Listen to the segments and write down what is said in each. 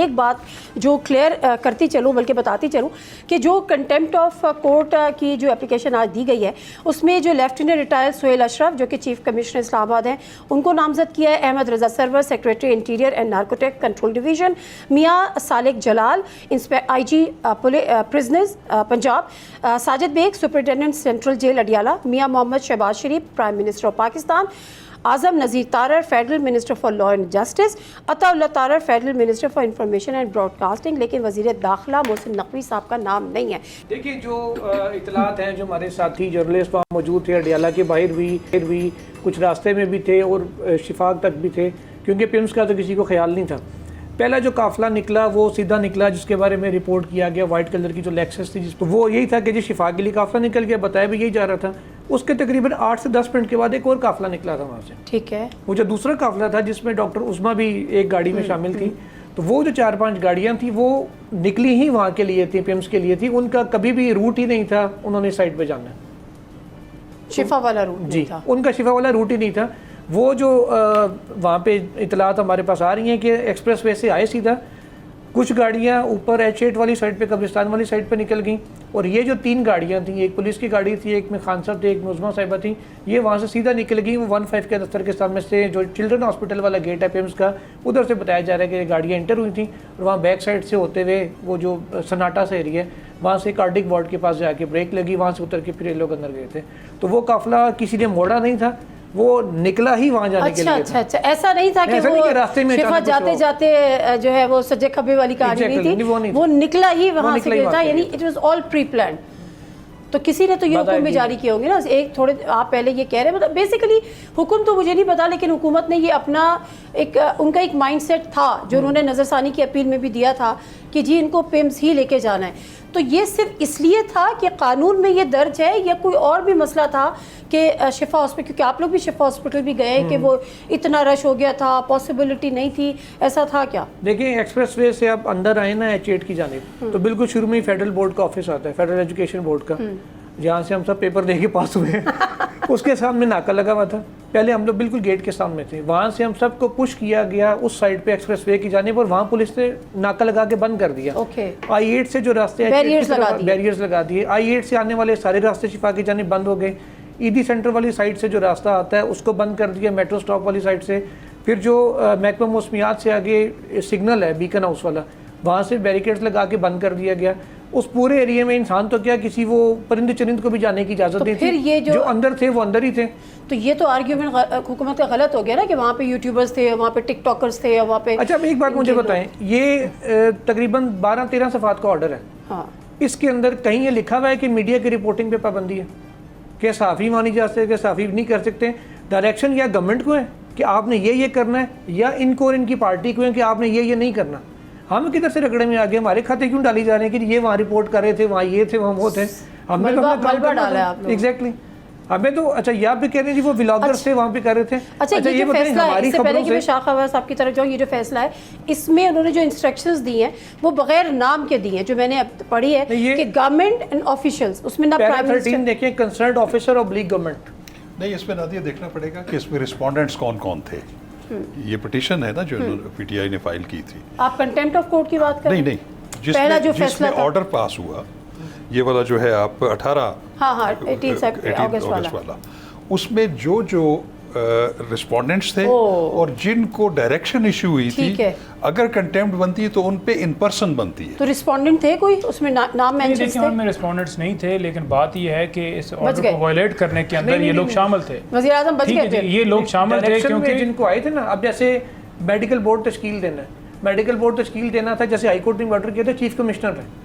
ایک بات جو کلیئر کرتی چلوں بلکہ بتاتی چلوں کہ جو کنٹیمپٹ آف کورٹ کی جو اپلیکیشن آج دی گئی ہے اس میں جو لیفٹیننٹ ریٹائر سہیل اشرف جو کہ چیف کمشنر اسلام آباد ہیں ان کو نامزد کیا ہے، Ahmed Raza Sarwar secretary interior and narcotic control division, Mian Salik Jalal I G prisoners Punjab, Sajid Baig superintendent central jail Adiala, Mian Muhammad Shahbaz Sharif prime minister of Pakistan, Azam Nazir Tarar federal minister for law and justice, Attaullah Tarar federal minister for information and broadcasting, لیکن وزیر داخلہ محسن نقوی صاحب کا نام نہیں ہے۔ دیکھیں جو اطلاعات ہیں، جو ہمارے ساتھی جرنلسٹ وہاں موجود تھے، اڈیالہ کے باہر بھی کچھ راستے میں بھی تھے اور شفاق تک بھی تھے، کیونکہ پیمز کا تو کسی کو خیال نہیں تھا۔ پہلا جو قافلہ نکلا وہ سیدھا نکلا جس کے بارے میں رپورٹ کیا گیا، وائٹ کلر کی جو لیکسس تھی، جس وہ یہی تھا کہ جی شفاق کے لیے قافلہ نکل گیا، بتایا بھی یہی جا رہا تھا۔ اس کے تقریباً 8 سے 10 منٹ کے بعد ایک اور قافلہ نکلا تھا وہاں سے، ٹھیک ہے، وہ جو دوسرا قافلہ تھا جس میں ڈاکٹر عظمیٰ بھی ایک گاڑی میں شامل تھی، تو وہ جو 4-5 گاڑیاں تھیں وہ نکلی ہی وہاں کے لیے تھی، پیمز کے لیے تھی، ان کا کبھی بھی روٹ ہی نہیں تھا انہوں نے سائٹ پہ جانا ہے، شفا والا روٹ نہیں تھا، ان کا شفا والا روٹ ہی نہیں تھا۔ وہ جو وہاں پہ اطلاعات ہمارے پاس آ رہی ہیں کہ ایکسپریس وے سے آئے سیدھا، کچھ گاڑیاں اوپر H8 والی سائٹ پہ قبرستان والی سائٹ پہ نکل گئیں، اور یہ جو 3 گاڑیاں تھیں، ایک پولیس کی گاڑی تھی، ایک میں خان صاحب تھے، ایک میں عظمیٰ صاحبہ تھیں، یہ وہاں سے سیدھا نکل گئیں۔ وہ 15 کے دفتر کے سامنے سے جو چلڈرن ہاسپٹل والا گیٹ ہے پیمز کا، ادھر سے بتایا جا رہا ہے کہ یہ گاڑیاں انٹر ہوئی تھیں، اور وہاں بیک سائڈ سے ہوتے ہوئے وہ جو سناٹا سے ایریا ہے وہاں سے کارڈک وارڈ کے پاس جا کے بریک لگی، وہاں سے اتر کے پھر یہ لوگ اندر گئے تھے۔ تو وہ قافلہ کسی نے موڑا نہیں تھا، وہ نکلا ہی وہاں جانے کے لیے تھا۔ اچھا، ایسا نہیں تھا کہ وہ راستے میں شفا جاتے جاتے جو ہے وہ سجے کھبے والی کہانی نہیں تھی، وہ نکلا ہی وہاں سے تھا، یعنی it was all pre planned. تو کسی نے تو یہ حکم بھی جاری کیے ہوں گے نا، ایک تھوڑے آپ پہلے یہ کہہ رہے ہیں، بیسیکلی حکم تو مجھے نہیں پتا، لیکن حکومت نے یہ اپنا ان کا ایک مائنڈ سیٹ تھا جو انہوں نے نظر ثانی کی اپیل میں بھی دیا تھا کہ جی ان کو پیمز ہی لے کے جانا ہے۔ تو یہ صرف اس لیے تھا کہ قانون میں یہ درج ہے یا کوئی اور بھی مسئلہ تھا کہ شفا ہاسپٹل، کیونکہ آپ لوگ بھی شفا ہاسپٹل بھی گئے کہ وہ اتنا رش ہو گیا تھا، پاسبلٹی نہیں تھی، ایسا تھا کیا؟ دیکھیں ایکسپریس وے سے آپ اندر آئے نا H8 کی جانب، تو بالکل شروع میں ہی فیڈرل بورڈ کا آفس آتا ہے، فیڈرل ایجوکیشن بورڈ کا، جہاں سے ہم سب پیپر دے کے پاس ہوئے ہیں، اس کے سامنے ناکہ لگا ہوا تھا۔ پہلے ہم لوگ بالکل گیٹ کے سامنے تھے، وہاں سے ہم سب کو پش کیا گیا اس سائڈ پہ ایکسپریس وے کی جانب، اور وہاں پولیس نے ناکہ لگا کے بند کر دیا۔ I8 سے جو راستے بیریئرز لگا دیے، I8 سے آنے والے سارے راستے شفا کی جانب بند ہو گئے۔ ایڈی سینٹر والی سائٹ سے جو راستہ آتا ہے اس کو بند کر دیا، میٹرو سٹاپ والی سائٹ سے۔ پھر جو محکمہ موسمیات سے آگے سگنل ہے بیکن ہاؤس والا، وہاں سے بیریکیڈز لگا کے بند کر دیا گیا۔ اس پورے ایریے میں انسان تو کیا، کسی وہ پرند چرند کو بھی جانے کی اجازت نہیں تھی، جو اندر تھے وہ اندر ہی تھے۔ تو یہ تو آرگیومنٹ حکومت کا غلط ہو گیا نا کہ وہاں پہ یوٹیوبرز تھے، وہاں پہ ٹک ٹاکرز تھے، وہاں پہ۔ اچھا ایک بات مجھے بتائیں، یہ تقریباً 12-13 صفحات کا آرڈر ہے، اس کے اندر کہیں یہ لکھا ہوا ہے کہ میڈیا کی رپورٹنگ پہ پابندی ہے، کہ صحافی مانی جا سکتے، کہ صحافی نہیں کر سکتے؟ ڈائریکشن یا گورنمنٹ کو ہے کہ آپ نے یہ کرنا ہے، یا ان کو اور ان کی پارٹی کو ہے کہ آپ نے یہ نہیں کرنا؟ ہم کدھر سے رگڑے میں آگے، ہمارے کھاتے کیوں ڈالی جا رہے ہیں کہ یہ وہاں رپورٹ کر رہے تھے، وہاں یہ تھے، وہاں وہ تھے؟ ہم نے تو ملبہ ڈالا ہے آپ لوگ۔ ایگزیکٹلی، ہمیں تو اچھا یہ آپ بھی کہہ رہے ہیں جی وہ ولاگرز تھے وہاں پہ کر رہے تھے۔ اچھا یہ جو فیصلہ ہے، اس سے پہلے کہ میں شاہ خواص صاحب کی طرف جاؤں، یہ جو فیصلہ ہے اس میں انہوں نے جو انسٹرکشنز دی ہیں وہ بغیر نام کے دی ہیں، جو میں نے پڑھی ہے کہ گورنمنٹ اینڈ آفیشلز، اس میں نہ پرائم منسٹر۔ 13 دیکھیں، کنسرنڈ آفیسر اوبلیک گورنمنٹ۔ نہیں، اس میں نادیہ دیکھنا پڑے گا کہ اس میں رسپونڈنٹس کون کون تھے۔ یہ پٹیشن ہے نا جو پی ٹی آئی نے فائل کی تھی۔ آپ کنٹیمپٹ آف کورٹ کی بات کر رہے ہیں؟ نہیں، جس میں آرڈر پاس ہوا، یہ والا جو ہے آپ 18 اگست والا، اس میں جو رسپونڈنٹس تھے اور جن کو ڈائریکشن ایشو ہوئی تھی، اگر کنٹیمپٹ بنتی ہے تو ان پہ ان پرسن بنتی ہے۔ تو رسپونڈنٹ تھے کوئی اس میں نام مینشن تھے؟ ان میں رسپونڈنٹس نہیں تھے، لیکن بات یہ ہے کہ اس آرڈر کو وائلیٹ کرنے کے اندر یہ لوگ شامل تھے۔ وزیر اعظم بچ گئے تھے، یہ لوگ شامل تھے کیونکہ جن کو آئے تھے نا، اب جیسے میڈیکل بورڈ تشکیل دینا ہے، میڈیکل بورڈ تشکیل دینا تھا، جیسے ہائی کورٹ نے آرڈر کیا تھا، چیف کمشنر ہے،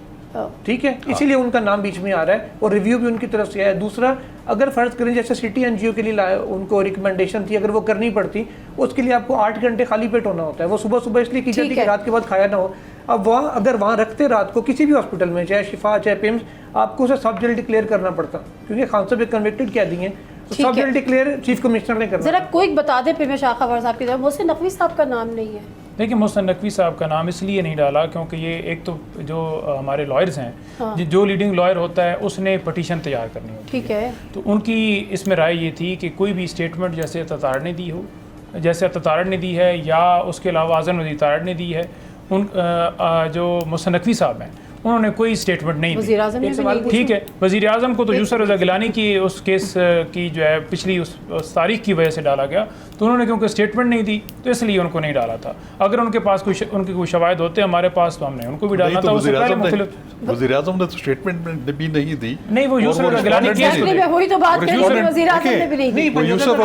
ٹھیک ہے، اسی لیے ان کا نام بیچ میں آ رہا ہے اور ریویو بھی ان کی طرف سے ہے۔ دوسرا، اگر فرض کریں جیسے سٹی این جی او کے لیے ان کو ریکمنڈیشن تھی، اگر وہ کرنی پڑتی، اس کے لیے آپ کو 8 گھنٹے خالی پیٹ ہونا ہوتا ہے، وہ صبح اس لیے کی جاتی کہ رات کے بعد کھایا نہ ہو۔ اب اگر وہاں رکھتے رات کو کسی بھی ہاسپٹل میں، چاہے شفا چاہے پیمز، آپ کو اسے سب جیل ڈکلیئر کرنا پڑتا، کیونکہ خان صاحب ایک کنوکٹڈ قیدی ہیں، سب جیل ڈکلیئر چیف کمشنر نے کرنا۔ ذرا کوئی بتا دیں پھر میں شاہ خواص صاحب کی طرف۔ محسن نقوی صاحب کا نام نہیں ہے؟ دیکھیں، محسن نقوی صاحب کا نام اس لیے نہیں ڈالا کیونکہ یہ ایک تو جو ہمارے لائرز ہیں، جو لیڈنگ لائر ہوتا ہے اس نے پٹیشن تیار کرنی ہوتی ہے، ٹھیک ہے، تو ان کی اس میں رائے یہ تھی کہ کوئی بھی اسٹیٹمنٹ جیسے عطا تارڑ نے دی ہو، جیسے عطا تارڑ نے دی ہے، یا اس کے علاوہ اعظم نذیر تارڑ نے دی ہے، جو مصنفی صاحب ہیں انہوں نے کوئی سٹیٹمنٹ نہیں وزیر اعظم نے بھی نہیں دی. ٹھیک ہے, وزیر اعظم کو تو یوسف رضا گیلانی کی اس کیس کی جو ہے پچھلی اس تاریخ کی وجہ سے ڈالا گیا, تو انہوں نے کیونکہ سٹیٹمنٹ نہیں دی تو اس لیے ان کو نہیں ڈالا تھا. اگر ان کے پاس ان کے کوئی شواہد ہوتے ہمارے پاس تو ہم نے ان کو بھی ڈالنا تھا. وزیر اعظم نے تو اسٹیٹمنٹ بھی نہیں دی. نہیں, وہ یوسف رضا گیلانی کی وہی تو بات کر رہی وزیر اعظم نے بھی نہیں دی.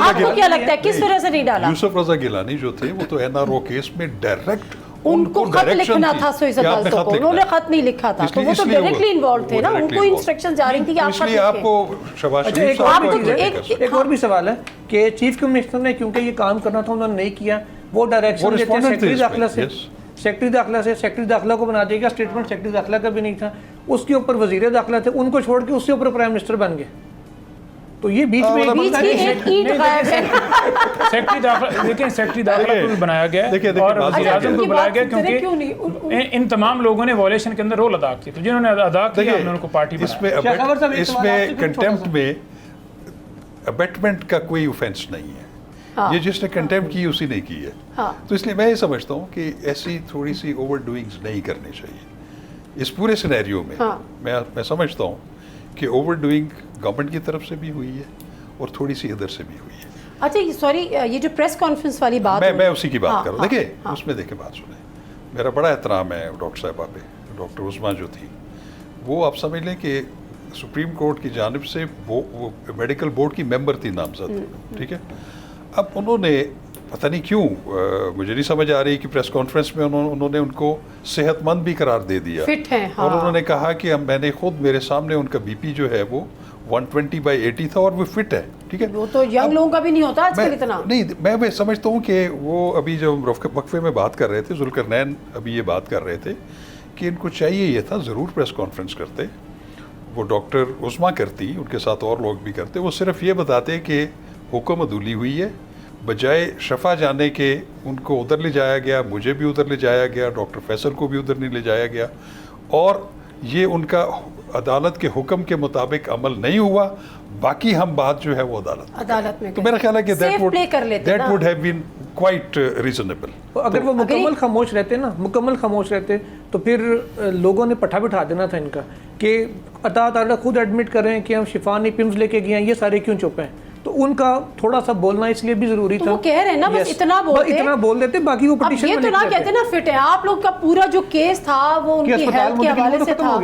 آپ کو کیا لگتا ہے کس طرح سے نہیں ڈالا؟ یوسف رضا گیلانی جو تھے وہ تو این آر او کیس میں ڈائریکٹ ان کو خط لکھنا تھا سوئس عدالتوں کو, انہوں نے خط نہیں لکھا تھا, تو وہ تو ڈائریکٹلی انوالو تھے نا, ان کو انسٹرکشن جا رہی تھی کہ آپ خط لکھیں. آپ کو شباز شریف صاحب ایک اور بھی سوال ہے کہ چیف کمشنر نے کیونکہ یہ کام کرنا تھا انہوں نے نہیں کیا, وہ ڈائریکشن دیتے ہیں سیکرٹری داخلہ سے, سیکرٹری داخلہ کو بنا دے گا, اسٹیٹمنٹ سیکرٹری داخلہ کا بھی نہیں تھا, اس کے اوپر وزیر داخلہ تھے, ان کو چھوڑ کے اس سے اوپر پرائم منسٹر بن گئے. تو یہ بیچ میں سیکرٹری داخلہ کو بھی بنایا گیا اور وزیر اعظم کو بنایا گیا کیونکہ ان تمام لوگوں نے وائلیشن کے اندر رول ادا کیا, تو جنہوں نے ادا کیا ہم نے ان کو پارٹی بنایا. اس میں کنٹیمپٹ میں ابیٹمنٹ کا کوئی اوفینس نہیں ہے, یہ جس نے کنٹیمپٹ کی اسی نے کی ہے. تو اس لیے میں یہ سمجھتا ہوں کہ ایسی تھوڑی سی اوور ڈوئنگز نہیں کرنی چاہیے اس پورے سینیریو میں. میں سمجھتا ہوں کہ اوور ڈوئنگ گورنمنٹ کی طرف سے بھی ہوئی ہے اور تھوڑی سی ادھر سے بھی ہوئی ہے. اچھا سوری, یہ جو پریس کانفرنس والی بات میں اسی کی بات کر رہا ہوں. دیکھیں اس میں بات سنیں, میرا بڑا احترام ہے ڈاکٹر صاحبہ پہ. ڈاکٹر عظمیٰ جو تھی وہ آپ سمجھ لیں کہ سپریم کورٹ کی جانب سے وہ میڈیکل بورڈ کی ممبر تھی, نامزد, ٹھیک ہے. اب انہوں نے پتہ نہیں کیوں, مجھے نہیں سمجھ آ رہی کہ پریس کانفرنس میں انہوں نے ان کو صحت مند بھی قرار دے دیا, اور انہوں نے کہا کہ میں نے خود میرے سامنے ان کا بی پی جو ہے وہ 120/80 تھا اور وہ فٹ ہے, ٹھیک ہے. وہ تو ینگ لوگوں کا بھی نہیں ہوتا آج کل اتنا. نہیں, میں سمجھتا ہوں کہ وہ ابھی جو وقفے میں بات کر رہے تھے, ذوالقرنین ابھی یہ بات کر رہے تھے کہ ان کو چاہیے یہ تھا ضرور پریس کانفرنس کرتے, وہ ڈاکٹر عظمیٰ کرتی, ان کے ساتھ اور لوگ بھی کرتے, وہ صرف یہ بتاتے کہ حکم عدولی ہوئی ہے, بجائے شفا جانے کے ان کو ادھر لے جایا گیا, مجھے بھی ادھر لے جایا گیا, ڈاکٹر فیصل کو بھی ادھر نہیں لے جایا گیا, اور یہ ان کا عدالت کے حکم کے مطابق عمل نہیں ہوا. باقی ہم بات جو ہے وہ عدالت میں, تو میرا خیال ہے کہ that would have been quite reasonable. اگر وہ مکمل خاموش رہتے تو پھر لوگوں نے پٹھا بٹھا دینا تھا ان کا کہ عطا خود ایڈمٹ کر رہے ہیں کہ ہم شفا نہیں پمز لے کے گئے ہیں, یہ سارے کیوں چپ ہیں. تو ان کا تھوڑا سا بولنا اس لیے بھی ضروری تھا. وہ کہہ رہے ہیں نا بس اتنا بول دیتے, باقی وہ پٹیشن یہ تو نہ کہتے نا فٹ ہے. آپ لوگ کا پورا جو کیس تھا وہ ان کی ہیلتھ کے حوالے سے تھا.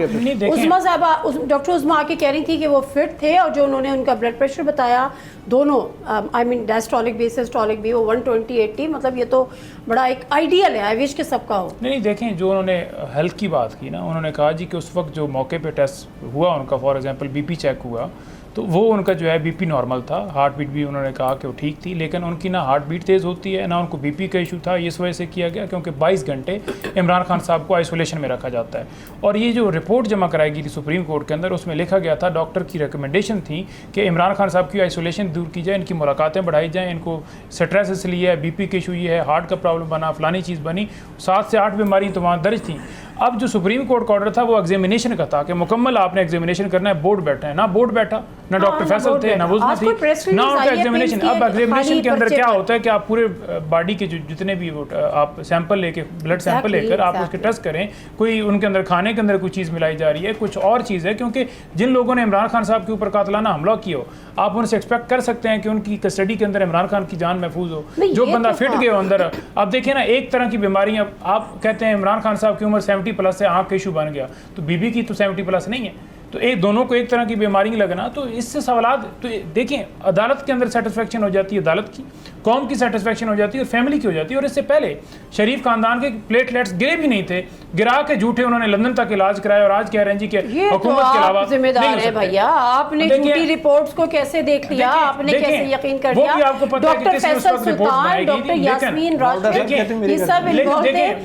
عظمیٰ صاحبہ, ڈاکٹر عظمیٰ آ کے کہہ رہی تھی کہ وہ فٹ تھے, اور جو انہوں نے ان کا بلڈ پریشر بتایا دونوں, آئی مین ڈائسٹولک بھی سسٹولک بھی, وہ 120/80, مطلب یہ تو بڑا ایک آئیڈیل ہے, آئی وش کہ سب کا ہو. نہیں دیکھیں, جو انہوں نے ہیلتھ کی بات کی نا, انہوں نے کہا جی کہ اس وقت جو موقع پہ ٹیسٹ ہوا ان کا, for example B P check ہوا, تو وہ ان کا جو ہے بی پی نارمل تھا, ہارٹ بیٹ بھی انہوں نے کہا کہ وہ ٹھیک تھی, لیکن ان کی نہ ہارٹ بیٹ تیز ہوتی ہے نہ ان کو بی پی کا ایشو تھا. اس وجہ سے کیا گیا کیونکہ 22 گھنٹے عمران خان صاحب کو آئسولیشن میں رکھا جاتا ہے. اور یہ جو رپورٹ جمع کرائی گئی تھی سپریم کورٹ کے اندر, اس میں لکھا گیا تھا, ڈاکٹر کی ریکمنڈیشن تھی کہ عمران خان صاحب کی آئسولیشن دور کی جائے, ان کی ملاقاتیں بڑھائی جائیں, ان کو سٹریس اس لیے ہے, بی پی کا ایشو یہ ہے, ہارٹ کا پرابلم بنا, فلانی چیز بنی, 7 سے 8 بیماریاں تو وہاں درج تھیں. اب جو سپریم کورٹ کا آرڈر تھا وہ ایگزامینیشن کا تھا کہ مکمل آپ نے ایگزامینیشن کرنا ہے, بورڈ بیٹھا ہے, نہ بورڈ بیٹھا, نہ ڈاکٹر فیصل تھے, نہ عظمیٰ تھی, نہ ان کا ایگزامینیشن. اب ایگزامینیشن کے اندر کیا ہوتا ہے کہ آپ پورے باڈی کے جتنے بھی آپ سیمپل لے کے, بلڈ سیمپل لے کر آپ اس کے ٹیسٹ کریں, کوئی ان کے اندر کھانے کے اندر کوئی چیز ملائی جا رہی ہے, کچھ اور چیز ہے, کیونکہ جن لوگوں نے عمران خان صاحب کے اوپر قاتلانہ حملہ کیا ہو, آپ ان سے ایکسپیکٹ کر سکتے ہیں کہ ان کی کسٹڈی کے اندر عمران خان کی جان محفوظ ہو. جو بندہ فٹ گئے ہو اندر, اب دیکھیں نا, ایک طرح کی بیماریاں, آپ کہتے ہیں عمران خان صاحب کی عمر 70+ ہے, آنکھ کا ایشو بن گیا, تو بی بی کی تو 70+ نہیں ہے, تو دونوں کو ایک طرح کی بیماری لگنا, تو اس سے سوالات. تو دیکھیں, عدالت کے اندر سیٹسفیکشن ہو جاتی ہے, عدالت کی, قوم کی سیٹسفیکشن ہو جاتی ہے, اور فیملی کی ہو جاتی ہے. اور اس سے پہلے شریف خاندان کے پلیٹلیٹس گرے بھی نہیں تھے, گرا کے جھوٹے انہوں نے لندن تک علاج کرایا, اور آج کہہ رہے ہیں جی کہ حکومت کے علاوہ ذمہ دار ہے. بھیا آپ نے جھوٹی رپورٹس کو کیسے دیکھ لیا, آپ نے کیسے یقین کر لیا؟ ڈاکٹر فیصل سلطان, ڈاکٹر یاسمین راشد, یہ سب انوالو تھے.